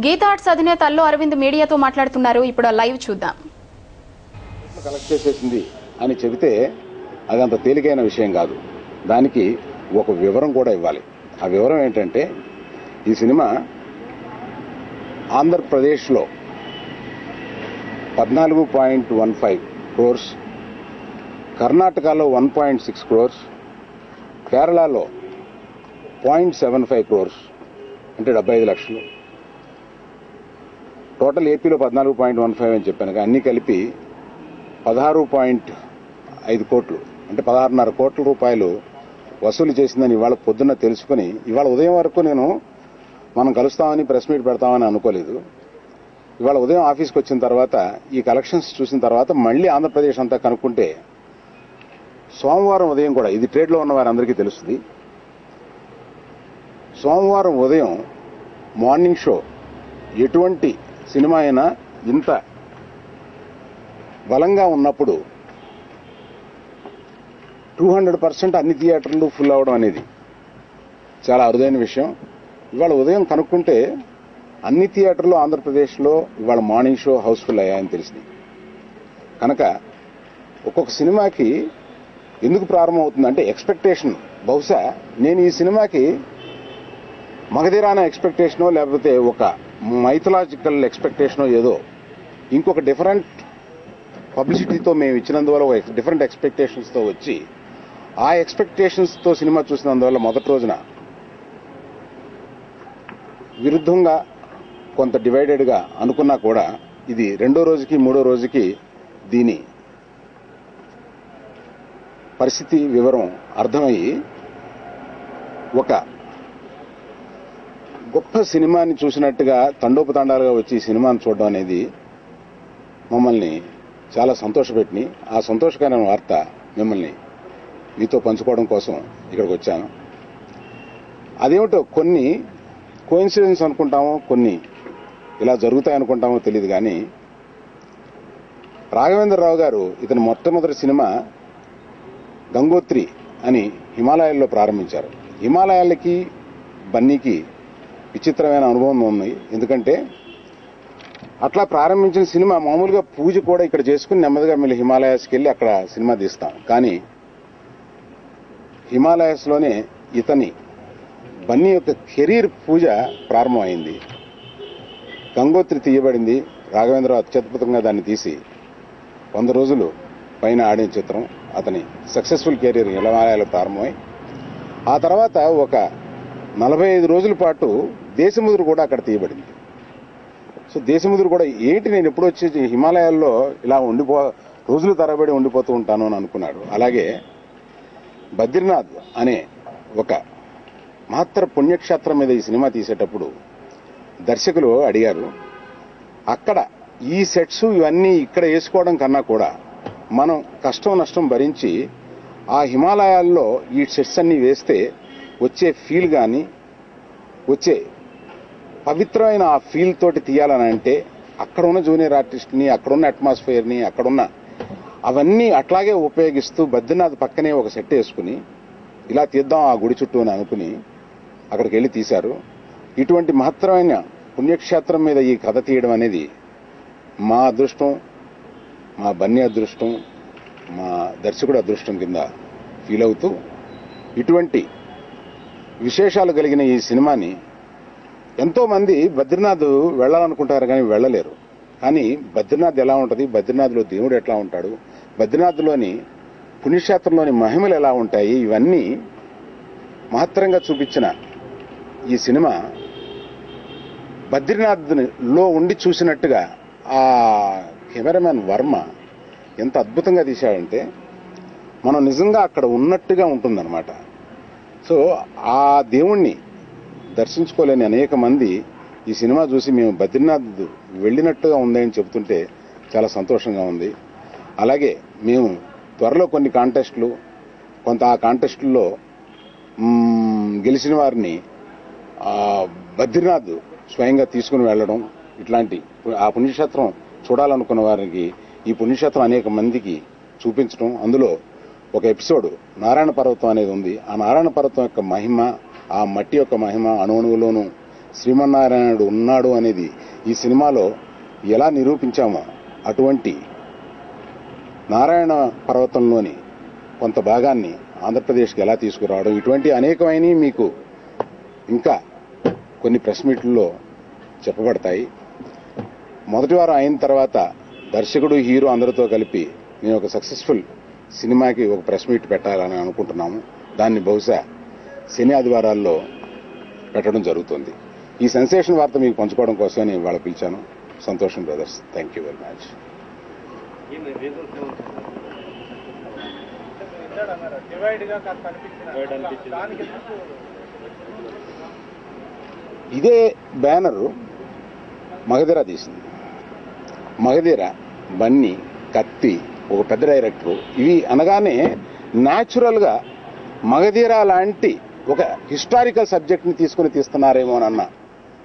Gita arts అధినేత అల్లు అరవింద్ మీడియాతో మాట్లాడుతున్నారు. ఇప్పుడు లైవ్ చూద్దాం. కలెక్ట్ చేసేసింది అని చెబితే అదంత తేలికైన విషయం కాదు. దానికి ఒక వివరం కూడా ఇవ్వాలి. ఆ వివరం ఏంటంటే, ఈ సినిమా ఆంధ్రప్రదేశ్లో 14.15 crores, కర్ణాటకలో 1.6 crores, కేరళలో 0.75 crores అంటే 75 లక్షలు. టోటల్ ఏపీలో 14.15 అని చెప్పాను. అన్ని కలిపి 16.5 కోట్లు అంటే 16.5 కోట్ల రూపాయలు వసూలు చేసిందని ఇవాళ పొద్దున్న తెలుసుకుని, ఇవాళ ఉదయం వరకు మనం కలుస్తామని ప్రెస్ మీట్ పెడతామని అనుకోలేదు. ఇవాళ ఉదయం ఆఫీస్కి వచ్చిన తర్వాత ఈ కలెక్షన్స్ చూసిన తర్వాత మళ్లీ ఆంధ్రప్రదేశ్ అంతా కనుక్కుంటే సోమవారం ఉదయం కూడా, ఇది ట్రేడ్లో ఉన్న వారందరికీ తెలుస్తుంది, సోమవారం ఉదయం మార్నింగ్ షో ఎటువంటి సినిమా అయినా ఇంత బలంగా ఉన్నప్పుడు 200% అన్ని థియేటర్లు ఫుల్ అవడం అనేది చాలా అరుదైన విషయం. ఇవాళ ఉదయం కనుక్కుంటే అన్ని థియేటర్లు ఆంధ్రప్రదేశ్లో ఇవాళ మార్నింగ్ షో హౌస్ఫుల్ అయ్యాయని తెలిసింది. కనుక ఒక్కొక్క సినిమాకి ఎందుకు ప్రారంభమవుతుందంటే ఎక్స్పెక్టేషన్. బహుశా నేను ఈ సినిమాకి మగధీరాన ఎక్స్పెక్టేషనో లేకపోతే ఒక మైథలాజికల్ ఎక్స్పెక్టేషనో ఏదో ఇంకొక డిఫరెంట్ పబ్లిసిటీతో మేము ఇచ్చినందువల్ల ఒక డిఫరెంట్ ఎక్స్పెక్టేషన్స్తో వచ్చి ఆ ఎక్స్పెక్టేషన్స్తో సినిమా చూసినందువల్ల మొదటి రోజున విరుద్ధంగా కొంత డివైడెడ్గా అనుకున్నా కూడా ఇది రెండో రోజుకి మూడో రోజుకి దీని పరిస్థితి వివరం అర్థమయ్యి ఒక గొప్ప సినిమాని చూసినట్టుగా తండోపతండాలుగా వచ్చి ఈ సినిమాని చూడడం అనేది మమ్మల్ని చాలా సంతోషపెట్టింది. ఆ సంతోషకరమైన వార్త మిమ్మల్ని మీతో పంచుకోవడం కోసం ఇక్కడికి వచ్చాను. అదేమిటో కొన్ని కోఇన్సిడెన్స్ అనుకుంటామో, కొన్ని ఇలా జరుగుతాయనుకుంటామో తెలియదు. కానీ రాఘవేంద్రరావు గారు ఇతని మొట్టమొదటి సినిమా గంగోత్రి అని హిమాలయాల్లో ప్రారంభించారు. హిమాలయాలకి బన్నీకి విచిత్రమైన అనుభవం ఉంది. ఎందుకంటే అట్లా ప్రారంభించిన సినిమా మామూలుగా పూజ కూడా ఇక్కడ చేసుకుని నెమ్మదిగా మళ్ళీ హిమాలయాస్కి వెళ్ళి అక్కడ సినిమా తీస్తాం. కానీ హిమాలయాస్లోనే ఇతని బన్నీ యొక్క కెరీర్ పూజ ప్రారంభమైంది. గంగోత్రి తీయబడింది. రాఘవేంద్రరావు అత్యద్భుతంగా దాన్ని తీసి 100 రోజులు పైన ఆడిన చిత్రం. అతని సక్సెస్ఫుల్ కెరీర్ హిమాలయాలో ప్రారంభమై ఆ తర్వాత ఒక 45 రోజుల పాటు దేశముద్రు కూడా అక్కడ తీయబడింది. సో దేశముద్రు కూడా ఏంటి, నేను ఎప్పుడు వచ్చి హిమాలయాల్లో ఇలా రోజులు తరబడి ఉండిపోతూ ఉంటాను అని అనుకున్నాడు. అలాగే బద్రీనాథ్ అనే ఒక మహత్తర పుణ్యక్షేత్రం మీద ఈ సినిమా తీసేటప్పుడు దర్శకులు అడిగారు, అక్కడ ఈ సెట్స్ ఇవన్నీ ఇక్కడ వేసుకోవడం కన్నా కూడా మనం కష్టం నష్టం భరించి ఆ హిమాలయాల్లో ఈ సెట్స్ అన్ని వేస్తే వచ్చే ఫీల్ కానీ, వచ్చే పవిత్రమైన ఆ ఫీల్ తోటి తీయాలని అంటే అక్కడ ఉన్న జూనియర్ ఆర్టిస్ట్ని, అక్కడున్న అట్మాస్ఫియర్ని, అక్కడున్న అవన్నీ అట్లాగే ఉపయోగిస్తూ బద్రీనాథ్ పక్కనే ఒక సెట్ వేసుకుని ఇలా తీద్దాం ఆ గుడి చుట్టూ అని అనుకుని అక్కడికి వెళ్ళి తీశారు. ఇటువంటి మహత్తరమైన పుణ్యక్షేత్రం మీద ఈ కథ తీయడం అనేది మా అదృష్టం, మా బన్నీ అదృష్టం, మా దర్శకుడు అదృష్టం కింద ఫీల్ అవుతూ ఇటువంటి విశేషాలు కలిగిన ఈ సినిమాని ఎంతో మంది బద్రీనాథ్ వెళ్లాలనుకుంటారు కానీ వెళ్లలేరు. కానీ బద్రీనాథ్ ఎలా ఉంటుంది, బద్రీనాథ్లో దేవుడు ఎట్లా ఉంటాడు, బద్రీనాథ్లోని పుణ్యక్షేత్రంలోని మహిమలు ఎలా ఉంటాయి, ఇవన్నీ మహత్తరంగా చూపించిన ఈ సినిమా బద్రీనాథ్లో ఉండి చూసినట్టుగా ఆ కెమెరామెన్ వర్మ ఎంత అద్భుతంగా తీశాడంటే మనం నిజంగా అక్కడ ఉన్నట్టుగా ఉంటుందన్నమాట. సో ఆ దేవుణ్ణి దర్శించుకోలేని అనేక మంది ఈ సినిమా చూసి మేము బద్రీనాథ్ వెళ్ళినట్టుగా ఉందని చెబుతుంటే చాలా సంతోషంగా ఉంది. అలాగే మేము త్వరలో కొన్ని కాంటెస్టులు, కొంత ఆ కాంటెస్టుల్లో గెలిచిన వారిని బద్రీనాథ్ స్వయంగా తీసుకుని వెళ్లడం, ఇట్లాంటి ఆ పుణ్యక్షేత్రం చూడాలనుకున్న వారికి ఈ పుణ్యక్షేత్రం అనేక మందికి చూపించడం. అందులో ఒక ఎపిసోడ్ నారాయణ పర్వతం అనేది ఉంది. ఆ నారాయణ పర్వతం యొక్క మహిమ, ఆ మట్టి యొక్క మహిమ అణువులోనూ శ్రీమన్నారాయణుడు ఉన్నాడు అనేది ఈ సినిమాలో ఎలా నిరూపించామో అటువంటి నారాయణ పర్వతంలోని కొంత భాగాన్ని ఆంధ్రప్రదేశ్కి ఎలా తీసుకురావడం, ఇటువంటి అనేకమైన మీకు ఇంకా కొన్ని ప్రెస్ మీట్లలో చెప్పబడతాయి. మొదటి వారం అయిన తర్వాత దర్శకుడు, హీరో అందరితో కలిపి మేము ఒక సక్సెస్ఫుల్ సినిమాకి ఒక ప్రెస్ మీట్ పెట్టాలని అనుకుంటున్నాము. దాన్ని బహుశా శని ఆదివారాల్లో పెట్టడం జరుగుతుంది. ఈ సెన్సేషన్ వార్త మీకు పంచుకోవడం కోసం నేను ఇవాళ పిలిచాను. సంతోషం brothers, thank you very much. ఇదే బ్యానర్ మగధీర తీసింది. మగధీర, బన్నీ, కత్తి, ఒక పెద్ద డైరెక్టర్, ఇవి అనగానే న్యాచురల్ గా మగధీర లాంటి ఒక హిస్టారికల్ సబ్జెక్ట్ ని తీసుకుని తీస్తున్నారేమో అన్న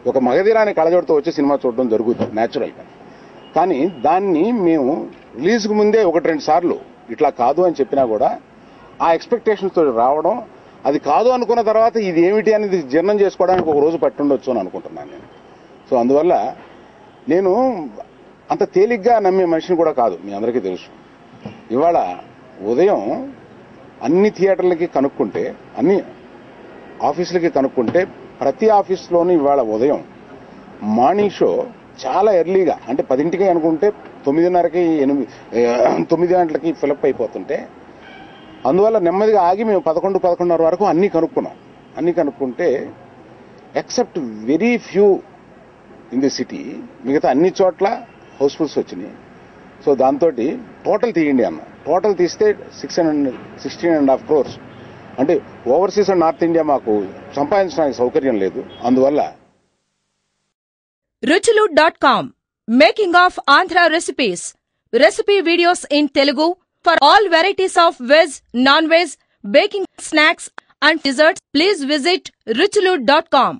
ఒక మగధీరాని కళజోడుతో వచ్చి సినిమా చూడడం జరుగుతుంది న్యాచురల్ గా. కానీ దాన్ని మేము రిలీజ్ కు ముందే 1-2 సార్లు ఇట్లా కాదు అని చెప్పినా కూడా ఆ ఎక్స్పెక్టేషన్స్ తో రావడం, అది కాదు అనుకున్న తర్వాత ఇది ఏమిటి అనేది జీర్ణం చేసుకోవడానికి ఒక రోజు పట్టుండొచ్చు అని అనుకుంటున్నాను నేను. సో అందువల్ల నేను అంత తేలిగ్గా నమ్మే మనిషిని కూడా కాదు, మీ అందరికీ తెలుసు. ఇవాళ ఉదయం అన్ని థియేటర్లకి కనుక్కుంటే, అన్ని ఆఫీసులకి కనుక్కుంటే, ప్రతి ఆఫీస్లోనూ ఇవాళ ఉదయం మార్నింగ్ షో చాలా ఎర్లీగా, అంటే 10ంటికి అనుకుంటే 9:30కి 9 గంటలకి ఫిలప్ అయిపోతుంటే, అందువల్ల నెమ్మదిగా ఆగి మేము 11-11:30 వరకు అన్ని కనుక్కున్నాం. అన్ని కనుక్కుంటే except very few in the city, మిగతా అన్ని చోట్ల హౌస్ఫుల్స్ వచ్చినాయి. సో దాంతో టోటల్ తీయండి అన్న. టోటల్ తీస్తే 16.5 crores. అంటే ఓవర్సీస్ అండ్ నార్త్ ఇండియా మాకు సంపాదించడానికి సౌకర్యం లేదు. అందువల్ల ruchulu.com, making of Andhra recipes, recipe videos in Telugu for all varieties of veg, non-veg, baking snacks and desserts. Please visit ruchulu.com.